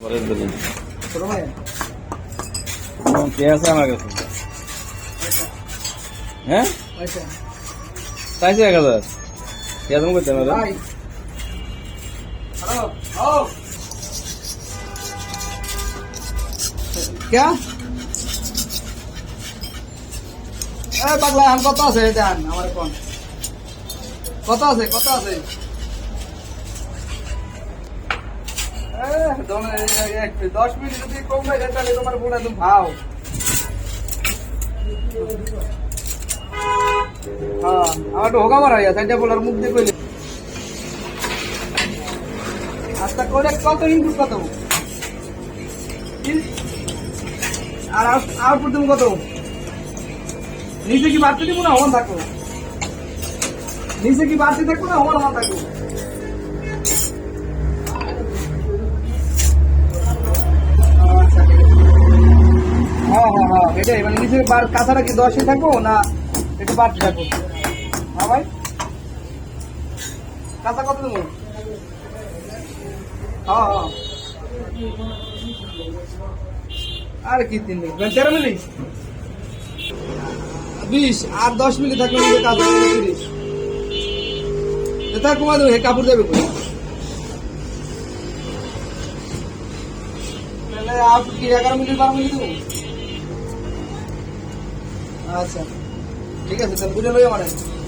আছে আমার কাছে। হ্যাঁ চাইছে 1000 কেমন করতে হবে? क्या পাগলা এখন কত আছে দেন আমার কোন কত আছে 10 মিনিট যদি কম হয়ে যায় তাহলে তোমার বোন একদম ভাও। হ্যাঁ আমার একটু হোকা মারা হইয়া তাইটা বলার মুখ দিয়ে কইলে আচ্ছা করে কত ইনপুট কত আর আউটপুট তুমি কত নিচে কি বাড়তে দিব না হন থাকো নিচে কি বাড়তে থাকবো না হন থাকবো হ্যাঁ এটাই মানে নিচে কাছাটা কি 10 থাকবো না একটু বাড়তে থাকবো? হ্যাঁ ভাই কাঁচা কত দেবো? হ্যাঁ আর কি 3 মিনিট 13 মিনিট 20 আর 10 মিনিট থাকলে কাজ 30 এটা কমা দেবো কাপড় দেবে তাহলে আর কি 11 মিনিট 12 মিনিট দেবো? আচ্ছা ঠিক আছে তাহলে বুঝে লই আমার